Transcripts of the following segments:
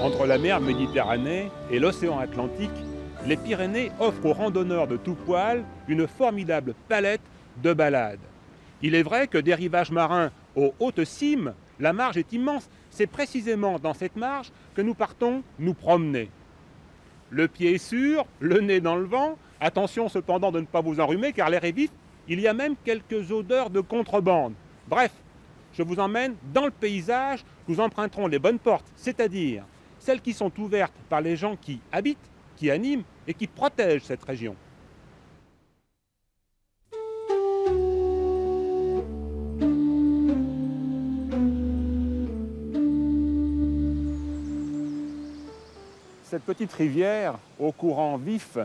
Entre la mer Méditerranée et l'océan Atlantique, les Pyrénées offrent aux randonneurs de tout poil une formidable palette de balades. Il est vrai que des rivages marins aux hautes cimes, la marge est immense. C'est précisément dans cette marge que nous partons nous promener. Le pied est sûr, le nez dans le vent. Attention cependant de ne pas vous enrhumer car l'air est vif. Il y a même quelques odeurs de contrebande. Bref, je vous emmène dans le paysage. Nous emprunterons les bonnes portes, c'est-à-dire celles qui sont ouvertes par les gens qui habitent, qui animent et qui protègent cette région. Cette petite rivière, au courant vif,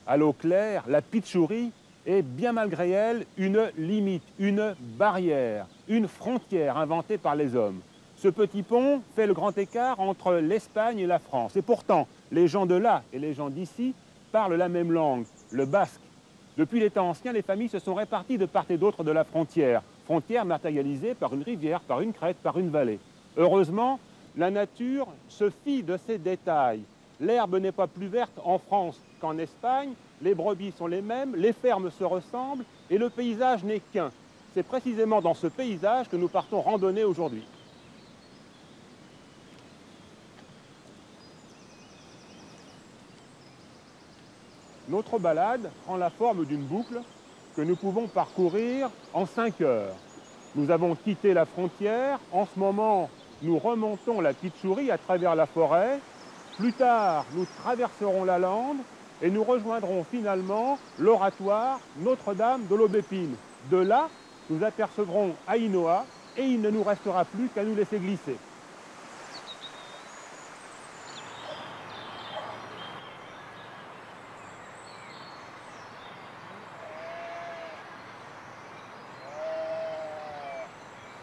à l'eau claire, la Pitchouri, est bien malgré elle une limite, une barrière, une frontière inventée par les hommes. Ce petit pont fait le grand écart entre l'Espagne et la France. Et pourtant, les gens de là et les gens d'ici parlent la même langue, le basque. Depuis les temps anciens, les familles se sont réparties de part et d'autre de la frontière. Frontière matérialisée par une rivière, par une crête, par une vallée. Heureusement, la nature se fie de ces détails. L'herbe n'est pas plus verte en France qu'en Espagne, les brebis sont les mêmes, les fermes se ressemblent et le paysage n'est qu'un. C'est précisément dans ce paysage que nous partons randonner aujourd'hui. Notre balade prend la forme d'une boucle que nous pouvons parcourir en 5 heures. Nous avons quitté la frontière, en ce moment nous remontons la Pitchouri à travers la forêt. Plus tard, nous traverserons la lande et nous rejoindrons finalement l'oratoire Notre-Dame de l'Aubépine. De là, nous apercevrons Ainhoa et il ne nous restera plus qu'à nous laisser glisser.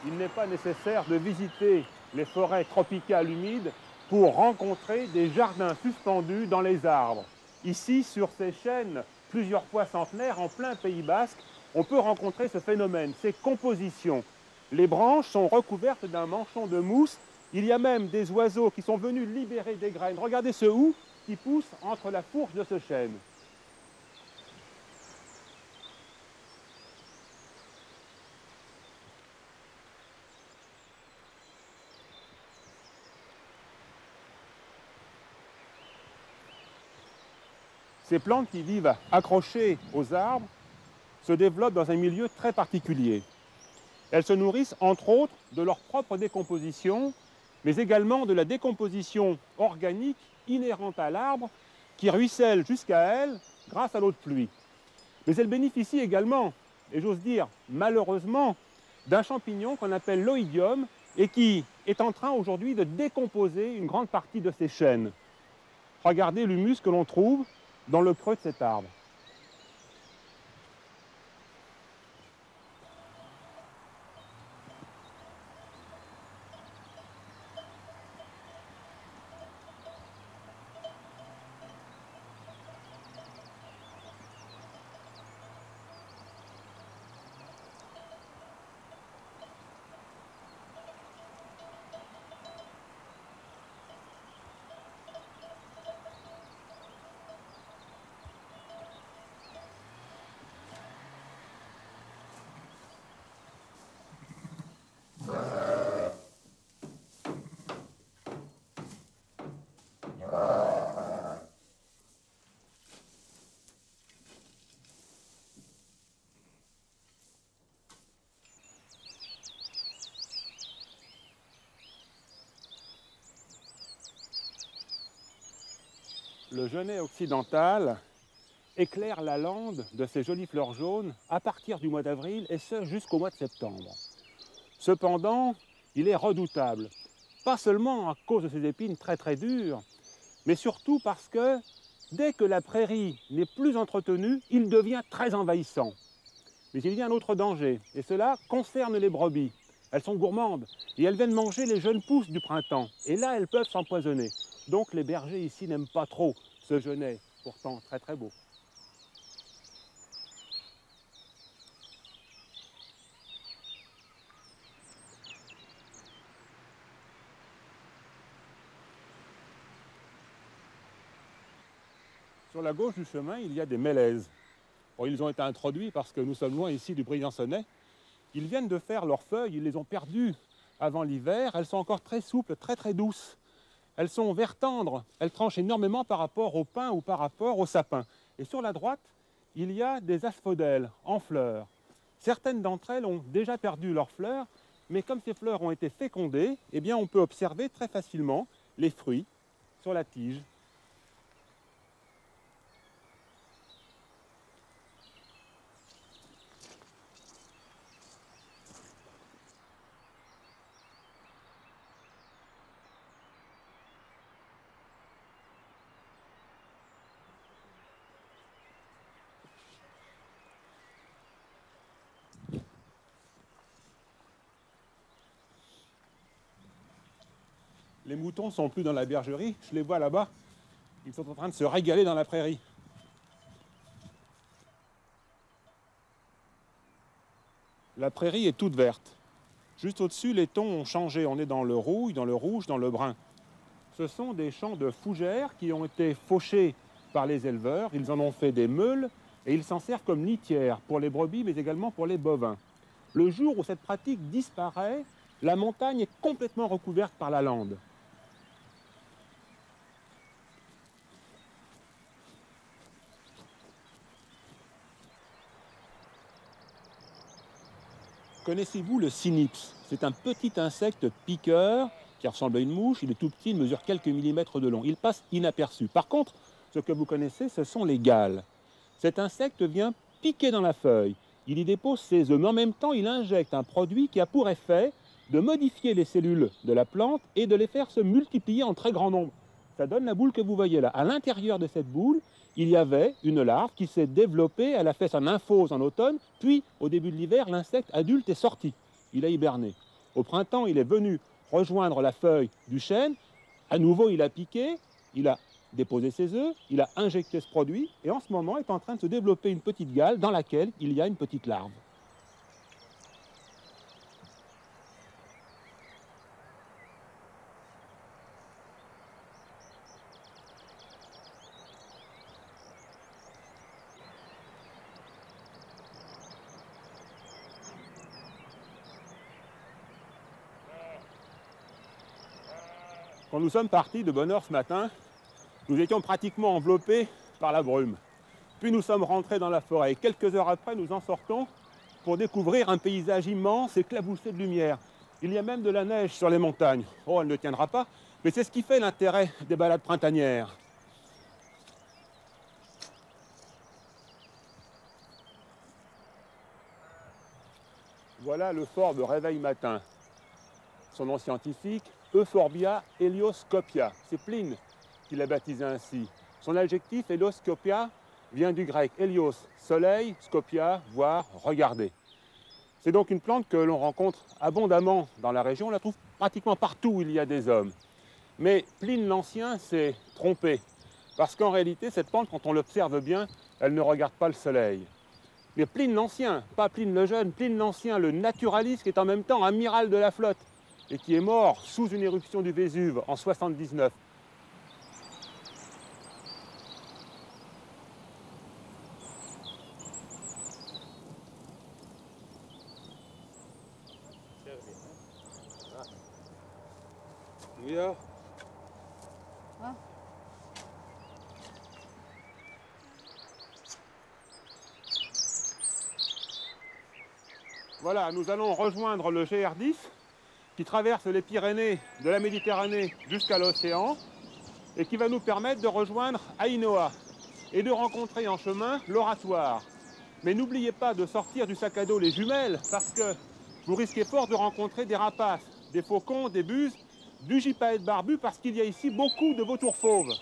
Il n'est pas nécessaire de visiter les forêts tropicales humides pour rencontrer des jardins suspendus dans les arbres. Ici, sur ces chênes plusieurs fois centenaires, en plein Pays basque, on peut rencontrer ce phénomène, ces compositions. Les branches sont recouvertes d'un manchon de mousse. Il y a même des oiseaux qui sont venus libérer des graines. Regardez ce hou qui pousse entre la fourche de ce chêne. Ces plantes qui vivent accrochées aux arbres se développent dans un milieu très particulier. Elles se nourrissent entre autres de leur propre décomposition, mais également de la décomposition organique inhérente à l'arbre qui ruisselle jusqu'à elles grâce à l'eau de pluie. Mais elles bénéficient également, et j'ose dire malheureusement, d'un champignon qu'on appelle l'oïdium et qui est en train aujourd'hui de décomposer une grande partie de ces chênes. Regardez l'humus que l'on trouve dans le creux de cet arbre. Le genêt occidental éclaire la lande de ses jolies fleurs jaunes à partir du mois d'avril et ce jusqu'au mois de septembre. Cependant, il est redoutable, pas seulement à cause de ses épines très dures, mais surtout parce que dès que la prairie n'est plus entretenue, il devient très envahissant. Mais il y a un autre danger, et cela concerne les brebis. Elles sont gourmandes et elles viennent manger les jeunes pousses du printemps. Et là, elles peuvent s'empoisonner. Donc les bergers ici n'aiment pas trop ce genêt, pourtant très beau. Sur la gauche du chemin, il y a des mélèzes. Bon, ils ont été introduits parce que nous sommes loin ici du Briançonnais. Ils viennent de faire leurs feuilles, ils les ont perdues avant l'hiver. Elles sont encore très souples, très très douces. Elles sont vert tendre, elles tranchent énormément par rapport au pin ou par rapport au sapin. Et sur la droite, il y a des asphodèles en fleurs. Certaines d'entre elles ont déjà perdu leurs fleurs, mais comme ces fleurs ont été fécondées, eh bien on peut observer très facilement les fruits sur la tige. Les moutons ne sont plus dans la bergerie, je les vois là-bas. Ils sont en train de se régaler dans la prairie. La prairie est toute verte. Juste au-dessus, les tons ont changé. On est dans le rouille, dans le rouge, dans le brun. Ce sont des champs de fougères qui ont été fauchés par les éleveurs. Ils en ont fait des meules et ils s'en servent comme litière pour les brebis, mais également pour les bovins. Le jour où cette pratique disparaît, la montagne est complètement recouverte par la lande. Connaissez-vous le cynips? C'est un petit insecte piqueur qui ressemble à une mouche. Il est tout petit, il mesure quelques millimètres de long. Il passe inaperçu. Par contre, ce que vous connaissez, ce sont les gales. Cet insecte vient piquer dans la feuille. Il y dépose ses œufs, mais en même temps, il injecte un produit qui a pour effet de modifier les cellules de la plante et de les faire se multiplier en très grand nombre. Ça donne la boule que vous voyez là. À l'intérieur de cette boule, il y avait une larve qui s'est développée, elle a fait sa nymphose en automne, puis au début de l'hiver, l'insecte adulte est sorti. Il a hiberné. Au printemps, il est venu rejoindre la feuille du chêne. À nouveau, il a piqué, il a déposé ses œufs, il a injecté ce produit, et en ce moment est en train de se développer une petite gale dans laquelle il y a une petite larve. Quand nous sommes partis de bonne heure ce matin, nous étions pratiquement enveloppés par la brume. Puis nous sommes rentrés dans la forêt et quelques heures après, nous en sortons pour découvrir un paysage immense éclaboussé de lumière. Il y a même de la neige sur les montagnes. Oh, elle ne tiendra pas, mais c'est ce qui fait l'intérêt des balades printanières. Voilà le fort de réveil matin. Son nom scientifique, Euphorbia helioscopia. C'est Pline qui l'a baptisé ainsi. Son adjectif, helioscopia, vient du grec hélios, soleil, scopia, voir, regarder. C'est donc une plante que l'on rencontre abondamment dans la région. On la trouve pratiquement partout où il y a des hommes. Mais Pline l'Ancien s'est trompé. Parce qu'en réalité, cette plante, quand on l'observe bien, elle ne regarde pas le soleil. Mais Pline l'Ancien, pas Pline le Jeune, Pline l'Ancien, le naturaliste qui est en même temps amiral de la flotte et qui est mort sous une éruption du Vésuve en 79. Voilà, nous allons rejoindre le GR10 qui traverse les Pyrénées de la Méditerranée jusqu'à l'océan et qui va nous permettre de rejoindre Ainhoa et de rencontrer en chemin l'Oratoire. Mais n'oubliez pas de sortir du sac à dos les jumelles parce que vous risquez fort de rencontrer des rapaces, des faucons, des buses, du gypaète barbu parce qu'il y a ici beaucoup de vautours fauves.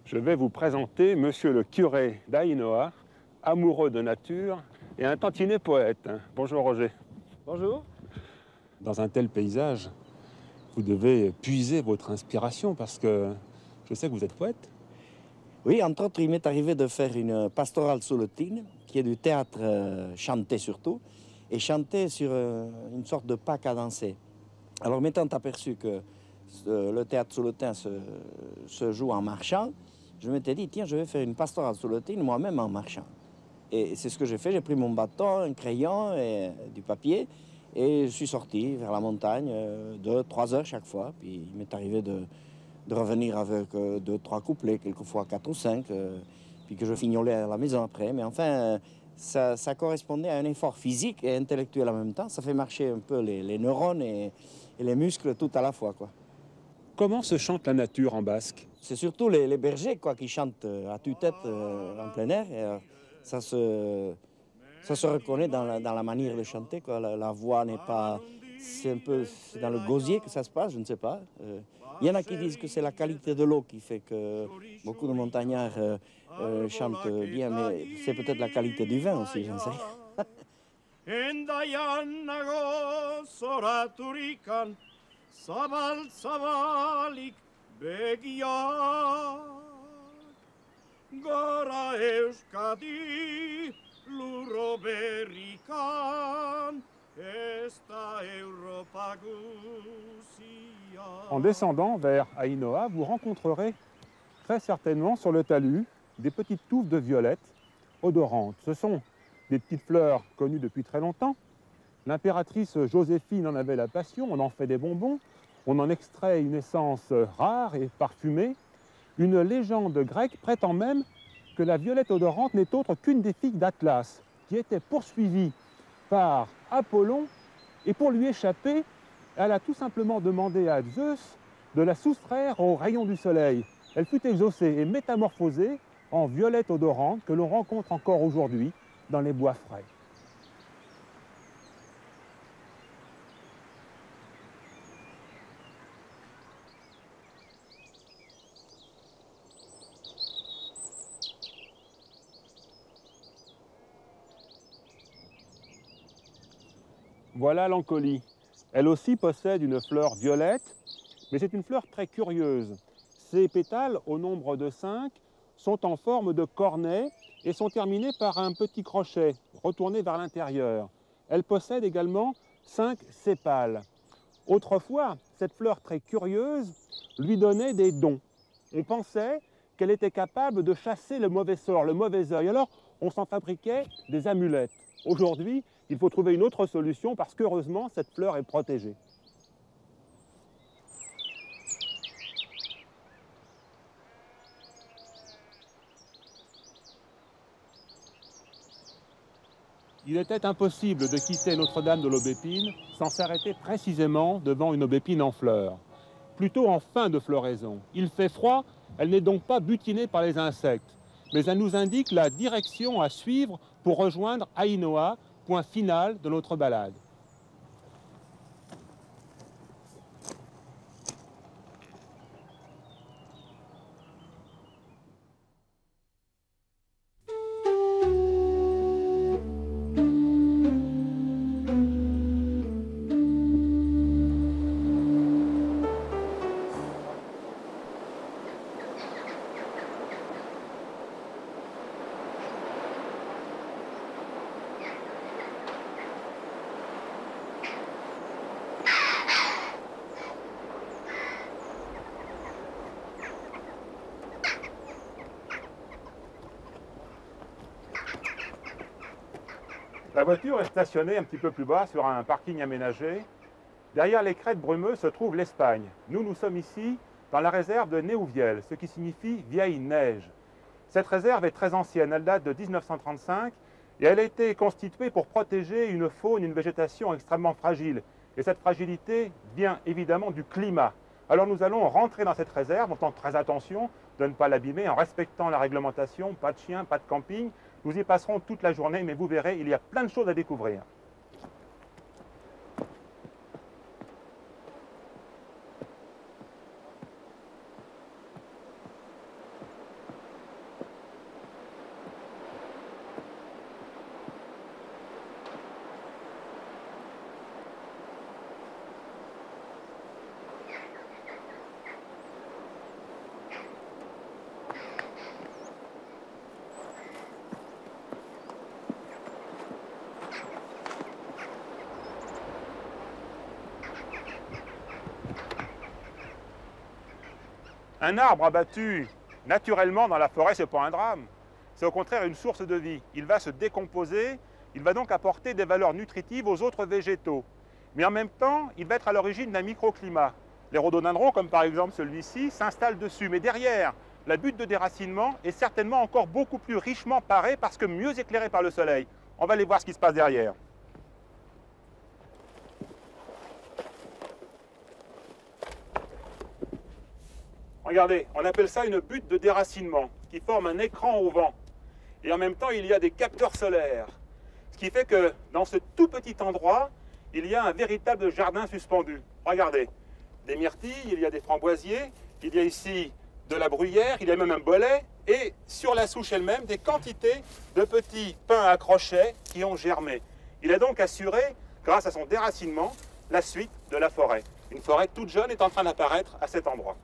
Je vais vous présenter monsieur le curé d'Ainoa, amoureux de nature et un tantinet poète. Bonjour Roger. Bonjour. Dans un tel paysage, vous devez puiser votre inspiration parce que je sais que vous êtes poète. Oui, entre autres, il m'est arrivé de faire une pastorale solotine, qui est du théâtre chanté surtout, et chanté sur une sorte de pas cadencé. Alors, m'étant aperçu que le théâtre solotin se joue en marchant, je m'étais dit, tiens, je vais faire une pastorale solotine moi-même en marchant. Et c'est ce que j'ai fait, j'ai pris mon bâton, un crayon et du papier, et je suis sorti vers la montagne 2-3 heures chaque fois. Puis il m'est arrivé de revenir avec 2-3 couplets, quelquefois 4 ou 5, puis que je fignolais à la maison après. Mais enfin, ça correspondait à un effort physique et intellectuel en même temps. Ça fait marcher un peu les neurones et les muscles tout à la fois, quoi. Comment se chante la nature en basque? C'est surtout les bergers, quoi, qui chantent à tue-tête en plein air. Et, ça se reconnaît dans la manière de chanter, quoi. La voix n'est pas... C'est un peu dans le gosier que ça se passe, je ne sais pas. Il y en a qui disent que c'est la qualité de l'eau qui fait que beaucoup de montagnards chantent bien, mais c'est peut-être la qualité du vin aussi, je ne sais. En descendant vers Ainoa, vous rencontrerez très certainement sur le talus des petites touffes de violettes odorantes. Ce sont des petites fleurs connues depuis très longtemps. L'impératrice Joséphine en avait la passion, on en fait des bonbons, on en extrait une essence rare et parfumée. Une légende grecque prétend même que la violette odorante n'est autre qu'une des filles d'Atlas, qui était poursuivie par Apollon, et pour lui échapper, elle a tout simplement demandé à Zeus de la soustraire aux rayons du soleil. Elle fut exaucée et métamorphosée en violette odorante que l'on rencontre encore aujourd'hui dans les bois frais. Voilà l'Ancolie. Elle aussi possède une fleur violette, mais c'est une fleur très curieuse. Ses pétales, au nombre de 5, sont en forme de cornet et sont terminés par un petit crochet retourné vers l'intérieur. Elle possède également 5 sépales. Autrefois, cette fleur très curieuse lui donnait des dons. On pensait qu'elle était capable de chasser le mauvais sort, le mauvais œil. Alors, on s'en fabriquait des amulettes. Aujourd'hui, il faut trouver une autre solution parce qu'heureusement, cette fleur est protégée. Il était impossible de quitter Notre-Dame de l'Aubépine sans s'arrêter précisément devant une aubépine en fleurs, plutôt en fin de floraison. Il fait froid, elle n'est donc pas butinée par les insectes, mais elle nous indique la direction à suivre pour rejoindre Ainoa, point final de notre balade. La voiture est stationnée un petit peu plus bas sur un parking aménagé. Derrière les crêtes brumeuses se trouve l'Espagne. Nous sommes ici dans la réserve de Néouvielle, ce qui signifie vieille neige. Cette réserve est très ancienne, elle date de 1935 et elle a été constituée pour protéger une faune, une végétation extrêmement fragile. Et cette fragilité vient évidemment du climat. Alors nous allons rentrer dans cette réserve en faisant très attention de ne pas l'abîmer, en respectant la réglementation, pas de chiens, pas de camping. Nous y passerons toute la journée, mais vous verrez, il y a plein de choses à découvrir. Un arbre abattu naturellement dans la forêt, ce n'est pas un drame. C'est au contraire une source de vie. Il va se décomposer, il va donc apporter des valeurs nutritives aux autres végétaux. Mais en même temps, il va être à l'origine d'un microclimat. Les rhododendrons, comme par exemple celui-ci, s'installent dessus. Mais derrière, la butte de déracinement est certainement encore beaucoup plus richement parée parce que mieux éclairée par le soleil. On va aller voir ce qui se passe derrière. Regardez, on appelle ça une butte de déracinement qui forme un écran au vent. Et en même temps, il y a des capteurs solaires. Ce qui fait que dans ce tout petit endroit, il y a un véritable jardin suspendu. Regardez, des myrtilles, il y a des framboisiers, il y a ici de la bruyère, il y a même un bolet, et sur la souche elle-même, des quantités de petits pins à crochets qui ont germé. Il a donc assuré, grâce à son déracinement, la suite de la forêt. Une forêt toute jeune est en train d'apparaître à cet endroit.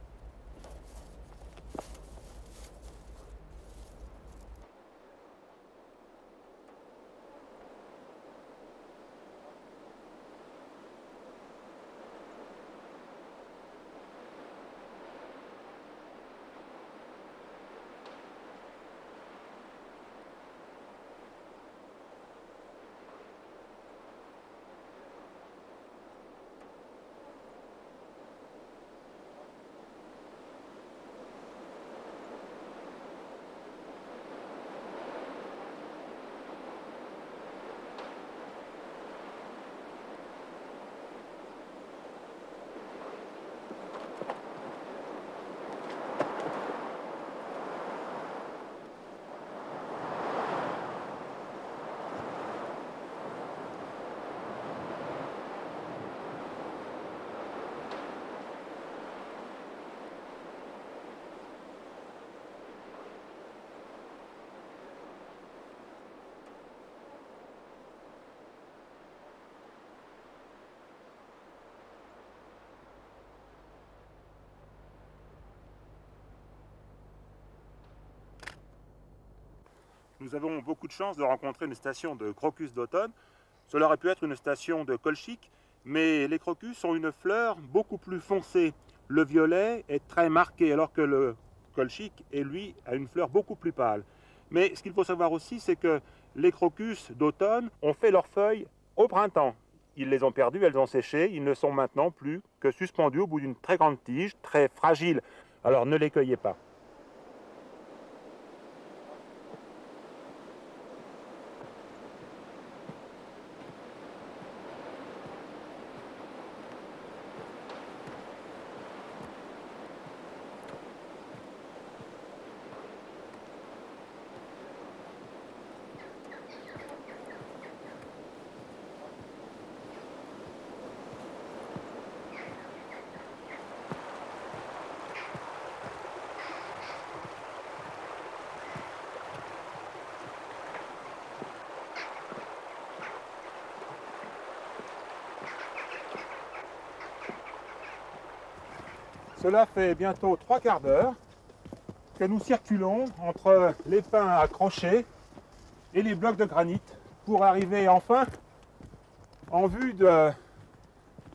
Nous avons beaucoup de chance de rencontrer une station de crocus d'automne. Cela aurait pu être une station de colchique, mais les crocus ont une fleur beaucoup plus foncée. Le violet est très marqué, alors que le colchique, lui, a une fleur beaucoup plus pâle. Mais ce qu'il faut savoir aussi, c'est que les crocus d'automne ont fait leurs feuilles au printemps. Ils les ont perdues, elles ont séché, ils ne sont maintenant plus que suspendus au bout d'une très grande tige, très fragile. Alors ne les cueillez pas. Cela fait bientôt 3 quarts d'heure que nous circulons entre les pins à crochets et les blocs de granit pour arriver enfin en vue de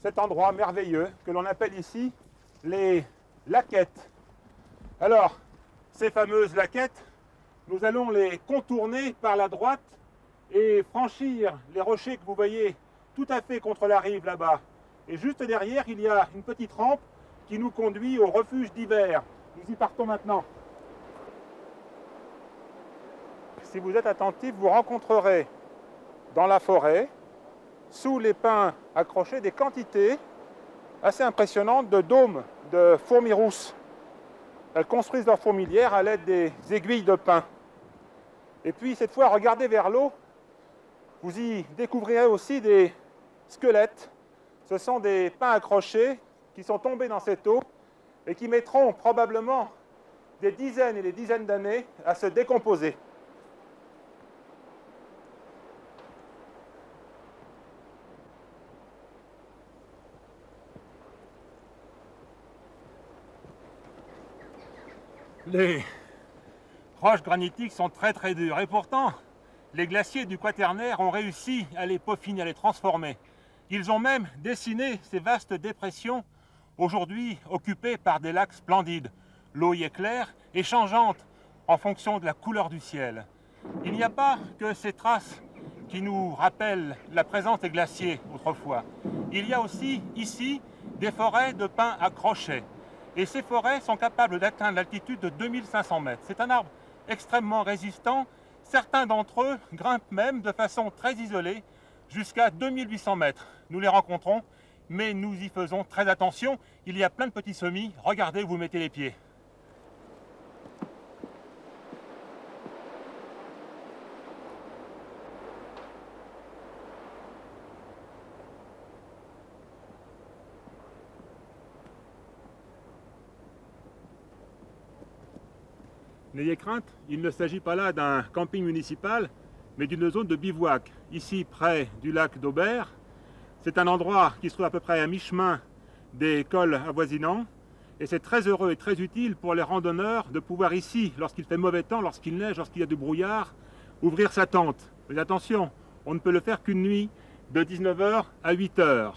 cet endroit merveilleux que l'on appelle ici les laquettes. Alors, ces fameuses laquettes, nous allons les contourner par la droite et franchir les rochers que vous voyez tout à fait contre la rive là-bas. Et juste derrière, il y a une petite rampe qui nous conduit au refuge d'hiver. Nous y partons maintenant. Si vous êtes attentif, vous rencontrerez dans la forêt, sous les pins accrochés, des quantités assez impressionnantes de dômes de fourmis rousses. Elles construisent leur fourmilière à l'aide des aiguilles de pin. Et puis cette fois, regardez vers l'eau, vous y découvrirez aussi des squelettes. Ce sont des pins accrochés qui sont tombés dans cette eau et qui mettront probablement des dizaines et des dizaines d'années à se décomposer. Les roches granitiques sont très dures et pourtant les glaciers du Quaternaire ont réussi à les peaufiner, à les transformer. Ils ont même dessiné ces vastes dépressions aujourd'hui occupées par des lacs splendides. l'eau y est claire et changeante en fonction de la couleur du ciel. Il n'y a pas que ces traces qui nous rappellent la présence des glaciers autrefois. Il y a aussi ici des forêts de pins à crochet. Et ces forêts sont capables d'atteindre l'altitude de 2500 mètres. C'est un arbre extrêmement résistant. Certains d'entre eux grimpent même de façon très isolée jusqu'à 2800 mètres. Nous les rencontrons, mais nous y faisons très attention. Il y a plein de petits semis. Regardez où vous mettez les pieds. N'ayez crainte, il ne s'agit pas là d'un camping municipal, mais d'une zone de bivouac, ici près du lac d'Aubert. C'est un endroit qui se trouve à peu près à mi-chemin des cols avoisinants, et c'est très heureux et très utile pour les randonneurs de pouvoir ici, lorsqu'il fait mauvais temps, lorsqu'il neige, lorsqu'il y a du brouillard, ouvrir sa tente. Mais attention, on ne peut le faire qu'une nuit, de 19 h à 8 h.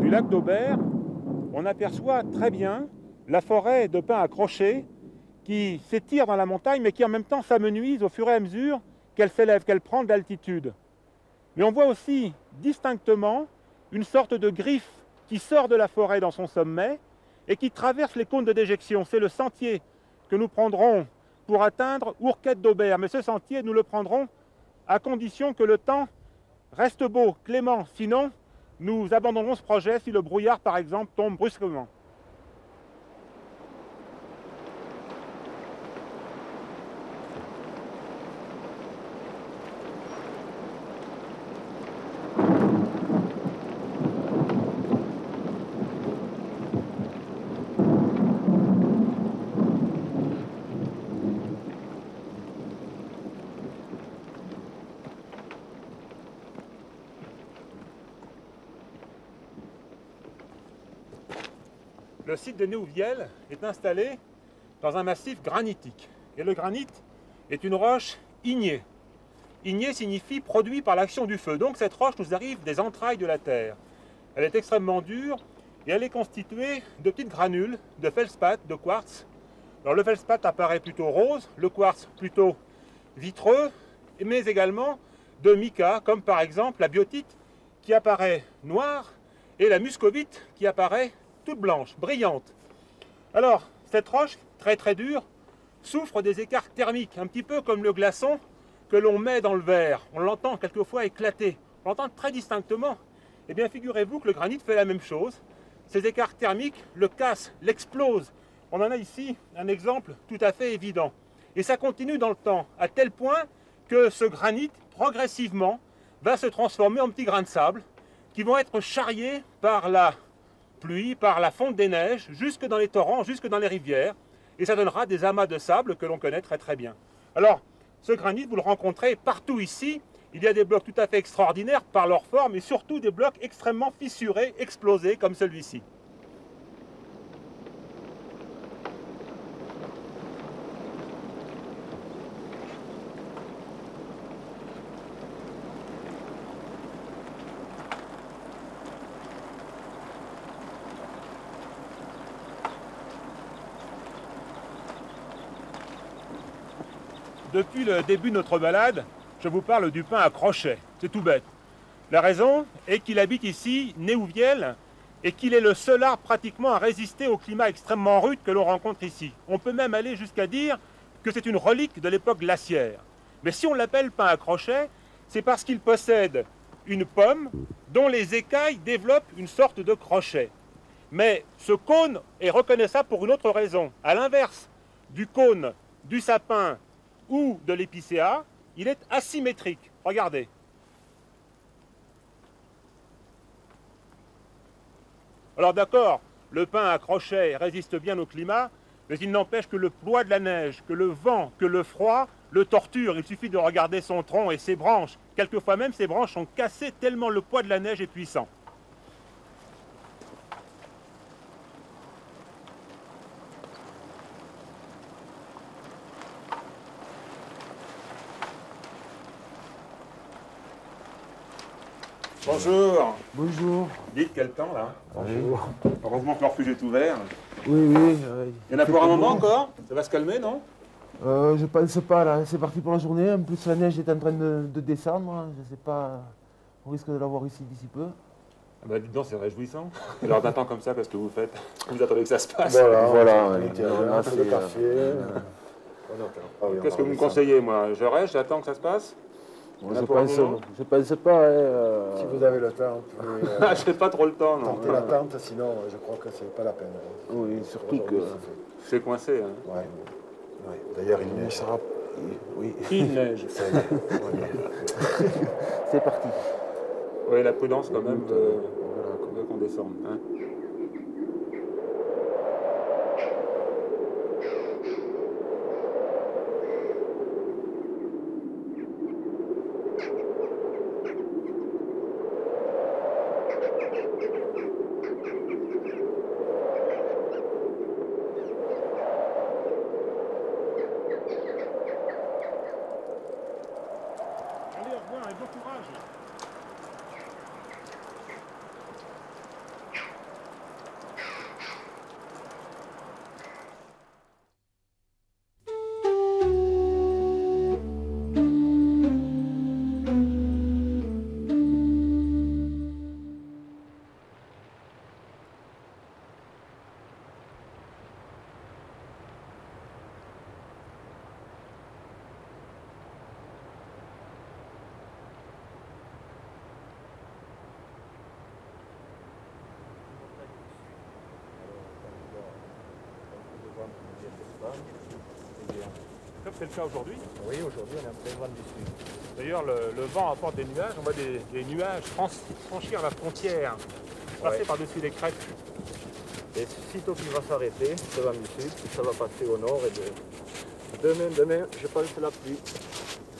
Du lac d'Aubert, on aperçoit très bien la forêt de pins à crochet qui s'étire dans la montagne, mais qui en même temps s'amenuise au fur et à mesure qu'elle s'élève, qu'elle prend de l'altitude. Mais on voit aussi distinctement une sorte de griffe qui sort de la forêt dans son sommet et qui traverse les cônes de déjection. C'est le sentier que nous prendrons pour atteindre Ourquette d'Aubert. Mais ce sentier, nous le prendrons à condition que le temps reste beau, clément. Sinon, nous abandonnerons ce projet si le brouillard, par exemple, tombe brusquement. Le site de Néouvielle est installé dans un massif granitique. Et le granit est une roche ignée. Ignée signifie produit par l'action du feu. Donc cette roche nous arrive des entrailles de la terre. Elle est extrêmement dure et elle est constituée de petites granules de feldspath, de quartz. Alors le feldspath apparaît plutôt rose, le quartz plutôt vitreux, mais également de mica, comme par exemple la biotite qui apparaît noire et la muscovite qui apparaît toute blanche, brillante. Alors, cette roche, très très dure, souffre des écarts thermiques, un petit peu comme le glaçon que l'on met dans le verre. On l'entend quelquefois éclater, on l'entend très distinctement. Eh bien, figurez-vous que le granit fait la même chose. Ces écarts thermiques le cassent, l'explosent. On en a ici un exemple tout à fait évident. Et ça continue dans le temps, à tel point que ce granit, progressivement, va se transformer en petits grains de sable qui vont être charriés par la pluie, par la fonte des neiges, jusque dans les torrents, jusque dans les rivières, et ça donnera des amas de sable que l'on connaît très très bien. Alors, ce granit, vous le rencontrez partout ici. Il y a des blocs tout à fait extraordinaires par leur forme, et surtout des blocs extrêmement fissurés, explosés, comme celui-ci. Depuis le début de notre balade, je vous parle du pin à crochet. C'est tout bête. La raison est qu'il habite ici, Néouvielle, et qu'il est le seul arbre pratiquement à résister au climat extrêmement rude que l'on rencontre ici. On peut même aller jusqu'à dire que c'est une relique de l'époque glaciaire. Mais si on l'appelle pin à crochet, c'est parce qu'il possède une pomme dont les écailles développent une sorte de crochet. Mais ce cône est reconnaissable pour une autre raison. À l'inverse du cône du sapin ou de l'épicéa, il est asymétrique. Regardez. Alors d'accord, le pin à crochet résiste bien au climat, mais il n'empêche que le poids de la neige, que le vent, que le froid le torture. Il suffit de regarder son tronc et ses branches. Quelquefois même, ses branches sont cassées tellement le poids de la neige est puissant. Bonjour. Bonjour. Dites, quel temps là? Bonjour. Heureusement que le refuge est ouvert. Oui, oui. Il y en a pour un moment encore? Ça va se calmer, non? Je pense pas là, c'est parti pour la journée. En plus, la neige est en train de descendre. Je sais pas, on risque de l'avoir ici d'ici peu. Ah bah dites donc, c'est réjouissant. Alors d'un temps comme ça, qu'est-ce que vous faites? Vous attendez que ça se passe? Voilà, on a fait le café. Qu'est-ce que vous me conseillez, moi? Je reste, j'attends que ça se passe? Je pense pas. Si vous avez le temps, vous pouvez Ah, j'ai pas trop le temps, non. tenter l'attente, sinon je crois que c'est pas la peine. Oui, surtout que. Aujourd'hui, C'est coincé, hein. Ouais. Ouais. D'ailleurs, il neige. Oui. Il neige. Ça y est, on y est. C'est parti. Oui, la prudence quand même, Voilà. qu'on descende. Hein. Allez, au revoir et bon courage. Comme c'est le cas aujourd'hui. Oui, aujourd'hui, on est en plein vent du sud. D'ailleurs, le vent apporte des nuages. On voit des nuages franchir la frontière, passer Ouais. par-dessus les crêtes. Et sitôt qu'il va s'arrêter, ce vent du sud, ça va passer au nord et demain, je pense la pluie.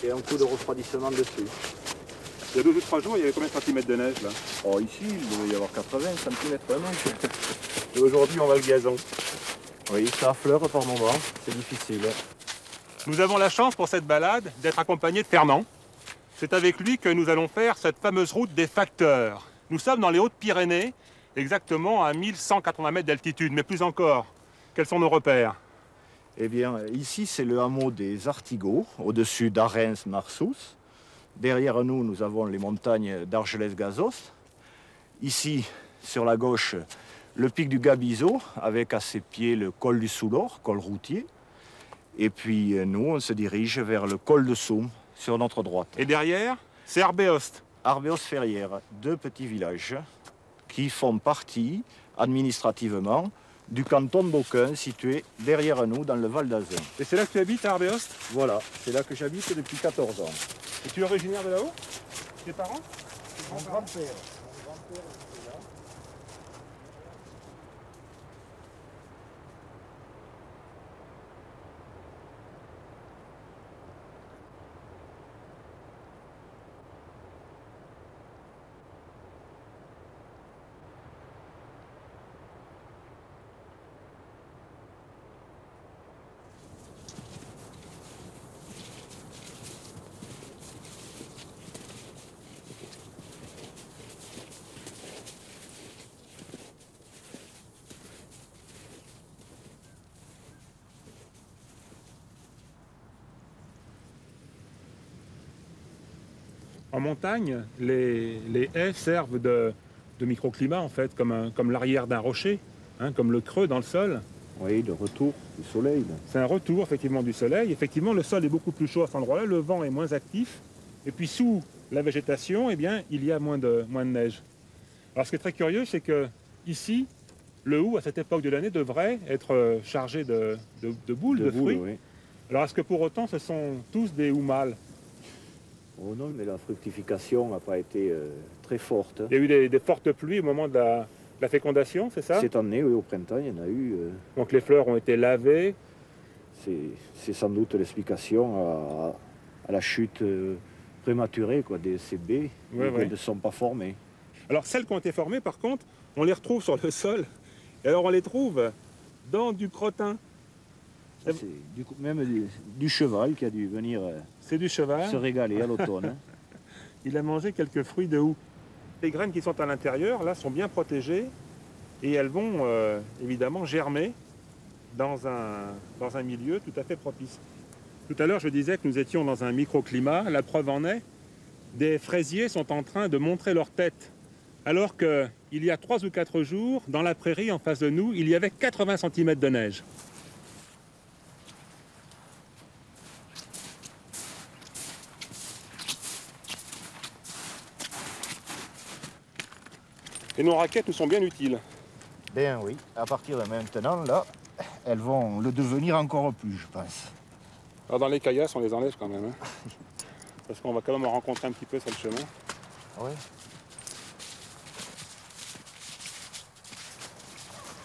Et un coup de refroidissement dessus. Il y a 2 ou 3 jours, il y avait combien de centimètres de neige là? Oh, ici, il devait y avoir 80 cm vraiment. Et aujourd'hui, on va le gazon. Oui, ça affleure par moment, c'est difficile. Nous avons la chance pour cette balade d'être accompagnés de Fernand. C'est avec lui que nous allons faire cette fameuse route des facteurs. Nous sommes dans les Hautes-Pyrénées, exactement à 1180 mètres d'altitude, mais plus encore. Quels sont nos repères? Eh bien, ici, c'est le hameau des Artigauds, au-dessus d'Arens-Marsous. Derrière nous, nous avons les montagnes d'Argelès-Gazos. Ici, sur la gauche, le pic du Gabizot, avec à ses pieds le col du Soulor, col routier. Et puis, nous, on se dirige vers le col de Somme, sur notre droite. Et derrière, c'est Arbeost. Arbeos-Ferrières, 2 petits villages qui font partie, administrativement, du canton d'Aucun, situé derrière nous, dans le Val d'Azun. Et c'est là que tu habites, à Arbeost? Voilà, c'est là que j'habite depuis 14 ans. Et tu es originaire de là-haut? Tes parents? Mon grand-père. En montagne, les haies servent de microclimat, en fait, comme l'arrière d'un rocher, hein, comme le creux dans le sol. Oui, le retour du soleil. Là. C'est un retour, effectivement, du soleil. Effectivement, le sol est beaucoup plus chaud à cet endroit-là, le vent est moins actif. Et puis, sous la végétation, eh bien, il y a moins de neige. Alors, ce qui est très curieux, c'est que ici, le hou, à cette époque de l'année, devrait être chargé de boules, de fruits. Oui. Alors, est-ce que pour autant, ce sont tous des hous mâles? Oh non, mais la fructification n'a pas été très forte. Il y a eu des fortes pluies au moment de la fécondation, c'est ça? Cette année, oui, au printemps, il y en a eu. Donc les fleurs ont été lavées. C'est sans doute l'explication à la chute prématurée quoi, des CB qui ne sont pas formées. Alors celles qui ont été formées, par contre, on les retrouve sur le sol. Et alors on les trouve dans du crottin. C'est même du cheval qui a dû venir C'est du cheval. se régaler à l'automne. Hein. Il a mangé quelques fruits de houx. Les graines qui sont à l'intérieur, là, sont bien protégées et elles vont évidemment germer dans un milieu tout à fait propice. Tout à l'heure, je disais que nous étions dans un microclimat. La preuve en est, des fraisiers sont en train de montrer leur tête. Alors qu'il y a 3 ou 4 jours, dans la prairie en face de nous, il y avait 80 cm de neige. Et nos raquettes nous sont bien utiles. Ben oui, à partir de maintenant, là, elles vont le devenir encore plus, je pense. Alors dans les caillasses, on les enlève quand même. Hein. Parce qu'on va quand même en rencontrer un petit peu sur le chemin. Oui.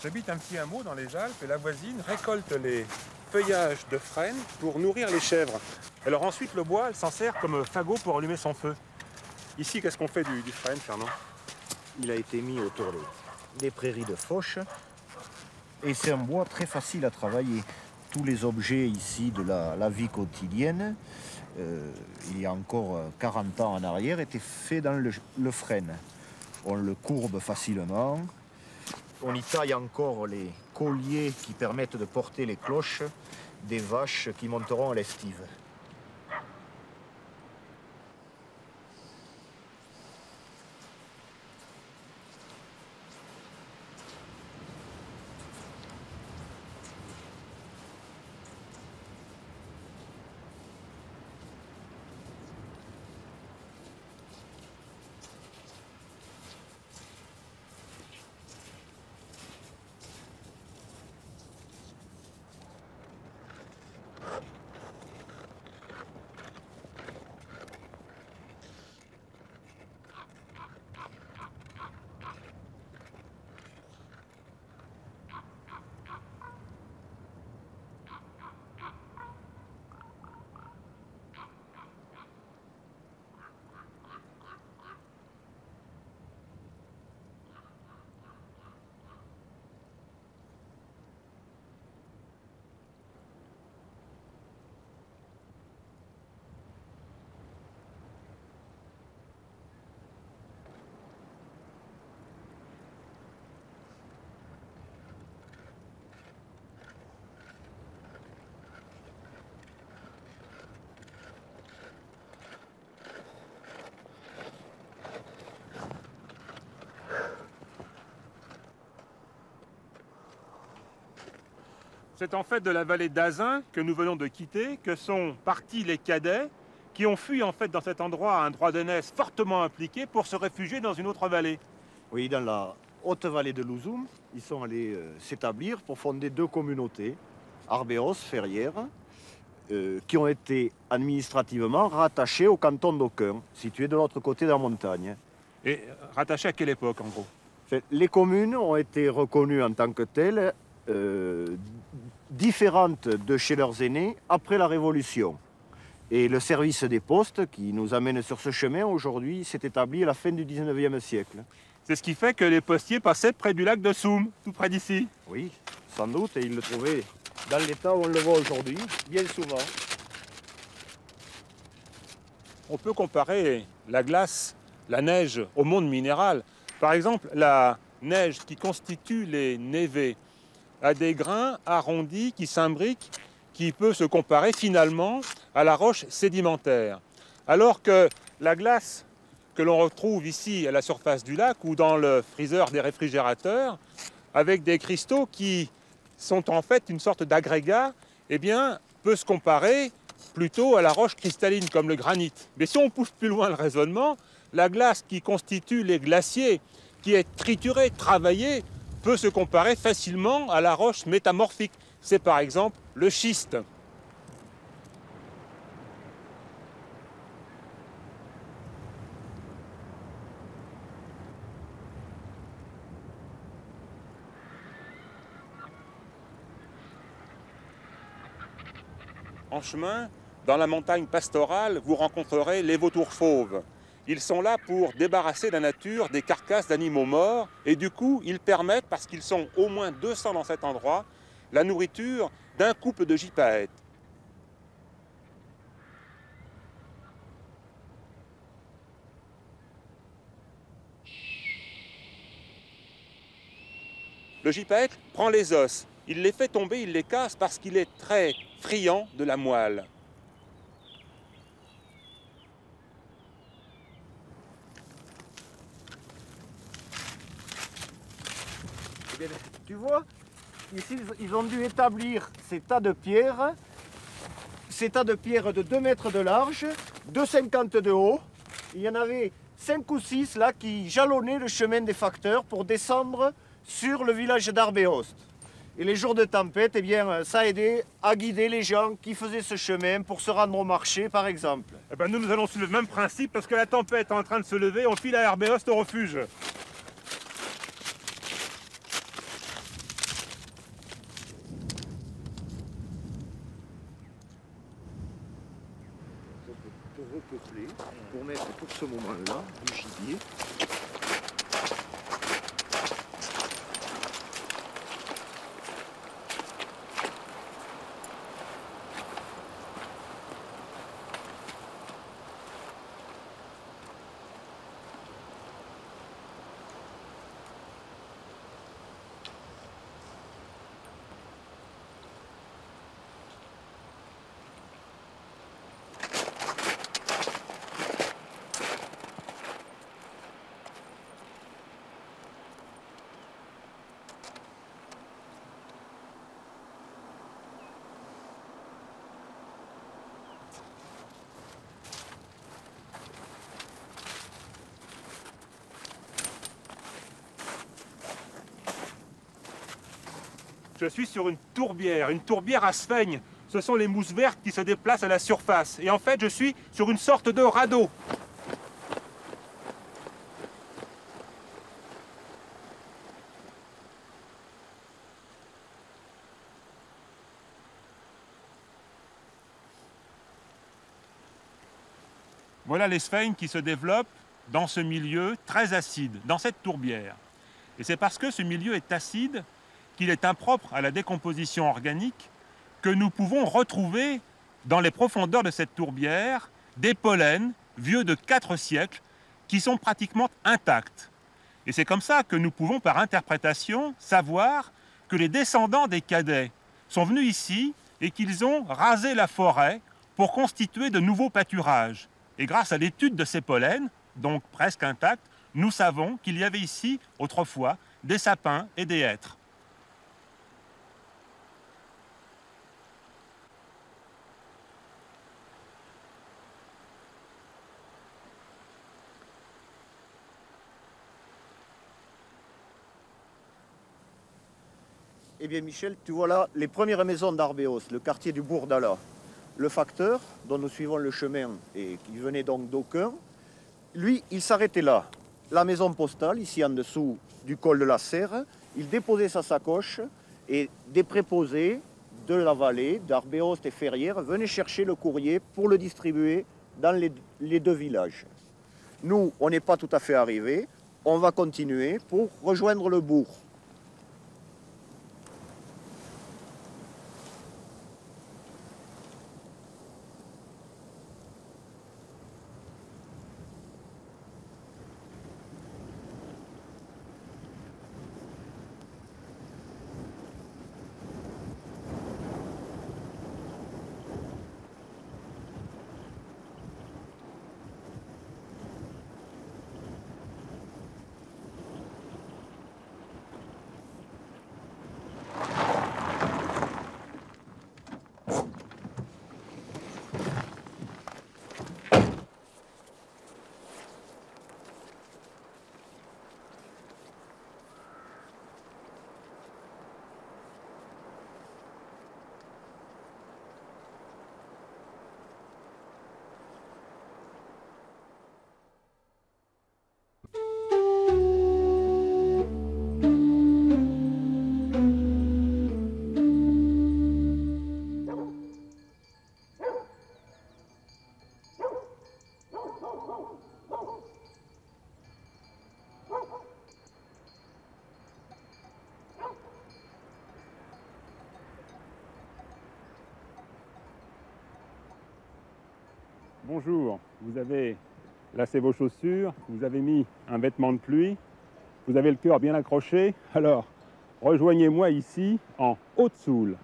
J'habite un petit hameau dans les Alpes et la voisine récolte les feuillages de frêne pour nourrir les chèvres. Alors ensuite, le bois, elle s'en sert comme fagot pour allumer son feu. Ici, qu'est-ce qu'on fait du frêne, Fernand? Il a été mis autour des prairies de fauche et c'est un bois très facile à travailler. Tous les objets ici de la vie quotidienne, il y a encore 40 ans en arrière, étaient faits dans le frêne. On le courbe facilement. On y taille encore les colliers qui permettent de porter les cloches des vaches qui monteront à l'estive. C'est en fait de la vallée d'Azun que nous venons de quitter que sont partis les cadets qui ont fui en fait dans cet endroit un droit d'aînesse fortement impliqué pour se réfugier dans une autre vallée. Oui, dans la haute vallée de l'Ouzoum, ils sont allés s'établir pour fonder 2 communautés, Arbéos, Ferrières, qui ont été administrativement rattachées au canton d'Aucun, situé de l'autre côté de la montagne. Et rattachés à quelle époque en gros? Les communes ont été reconnues en tant que telles, différentes de chez leurs aînés après la Révolution. Et le service des postes qui nous amène sur ce chemin aujourd'hui s'est établi à la fin du 19e siècle. C'est ce qui fait que les postiers passaient près du lac de Soum, tout près d'ici. Oui, sans doute, et ils le trouvaient dans l'état où on le voit aujourd'hui, bien souvent. On peut comparer la glace, la neige au monde minéral. Par exemple, la neige qui constitue les névés a des grains arrondis qui s'imbriquent, qui peut se comparer finalement à la roche sédimentaire. Alors que la glace que l'on retrouve ici à la surface du lac ou dans le freezer des réfrigérateurs, avec des cristaux qui sont en fait une sorte d'agrégat, eh bien, peut se comparer plutôt à la roche cristalline comme le granit. Mais si on pousse plus loin le raisonnement, la glace qui constitue les glaciers, qui est triturée, travaillée, peut se comparer facilement à la roche métamorphique. C'est par exemple le schiste. En chemin, dans la montagne pastorale, vous rencontrerez les vautours fauves. Ils sont là pour débarrasser la nature des carcasses d'animaux morts et du coup, ils permettent, parce qu'ils sont au moins 200 dans cet endroit, la nourriture d'un couple de gypaètes. Le gypaète prend les os, il les fait tomber, il les casse parce qu'il est très friand de la moelle. Eh bien, tu vois, ici, ils ont dû établir ces tas de pierres de 2 mètres de large, 2,50 de haut. Il y en avait 5 ou 6 là qui jalonnaient le chemin des facteurs pour descendre sur le village d'Arbeost. Et les jours de tempête, eh bien, ça a aidé à guider les gens qui faisaient ce chemin pour se rendre au marché, par exemple. Eh ben nous allons suivre le même principe parce que la tempête est en train de se lever, on file à Arbeost au refuge. Pour repeupler, pour mettre pour ce moment-là du gibier. Je suis sur une tourbière à sphaigne. Ce sont les mousses vertes qui se déplacent à la surface. Et en fait, je suis sur une sorte de radeau. Voilà les sphènes qui se développent dans ce milieu très acide, dans cette tourbière. Et c'est parce que ce milieu est acide qu'il est impropre à la décomposition organique que nous pouvons retrouver dans les profondeurs de cette tourbière des pollens vieux de 4 siècles qui sont pratiquement intacts. Et c'est comme ça que nous pouvons, par interprétation, savoir que les descendants des Cadets sont venus ici et qu'ils ont rasé la forêt pour constituer de nouveaux pâturages. Et grâce à l'étude de ces pollens, donc presque intacts, nous savons qu'il y avait ici, autrefois, des sapins et des hêtres. Eh bien Michel, tu vois là les premières maisons d'Arbeost, le quartier du Bourdala. Le facteur, dont nous suivons le chemin et qui venait donc d'Aucun, lui, il s'arrêtait là. La maison postale, ici en dessous du col de la Serre, il déposait sa sacoche et des préposés de la vallée, d'Arbeost et Ferrières, venaient chercher le courrier pour le distribuer dans les 2 villages. Nous, on n'est pas tout à fait arrivés, on va continuer pour rejoindre le bourg. Bonjour, vous avez lacé vos chaussures, vous avez mis un vêtement de pluie, vous avez le cœur bien accroché. Alors, rejoignez-moi ici en Haute-Soule.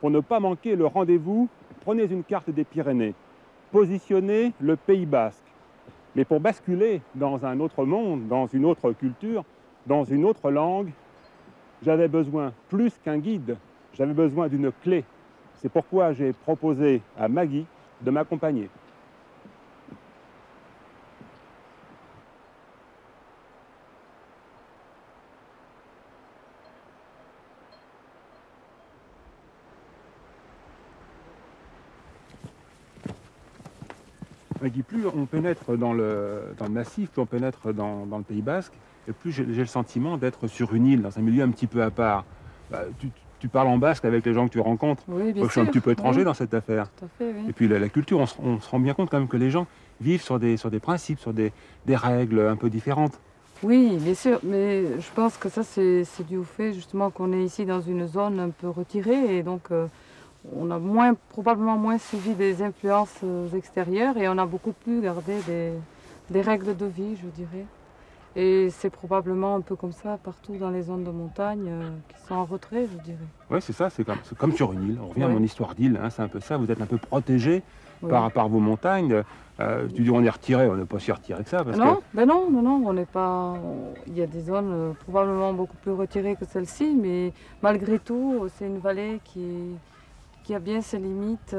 Pour ne pas manquer le rendez-vous, prenez une carte des Pyrénées, positionnez le Pays Basque. Mais pour basculer dans un autre monde, dans une autre culture, dans une autre langue, j'avais besoin plus qu'un guide, j'avais besoin d'une clé. C'est pourquoi j'ai proposé à Maggie de m'accompagner. Maggie, plus on pénètre dans le massif, plus on pénètre dans le Pays Basque, et plus j'ai le sentiment d'être sur une île, dans un milieu un petit peu à part. Tu parles en basque avec les gens que tu rencontres. Oui, bien Moi, je suis un sûr, petit peu étranger oui. dans cette affaire. Tout à fait, oui. Et puis la culture, on se rend bien compte quand même que les gens vivent sur des principes, sur des règles un peu différentes. Oui, bien sûr, mais je pense que ça, c'est dû au fait justement qu'on est ici dans une zone un peu retirée et donc on a probablement moins suivi des influences extérieures et on a beaucoup plus gardé des règles de vie, je dirais. Et c'est probablement un peu comme ça partout dans les zones de montagne qui sont en retrait, je dirais. Oui, c'est ça, c'est comme sur une île. On revient à mon histoire d'île, hein, c'est un peu ça. Vous êtes un peu protégé Oui. par vos montagnes. Tu dis on est retiré, on n'est pas si retiré que ça. Parce Non, que... ben non, on n'est pas. Il y a des zones probablement beaucoup plus retirées que celle-ci, mais malgré tout, c'est une vallée qui a bien ses limites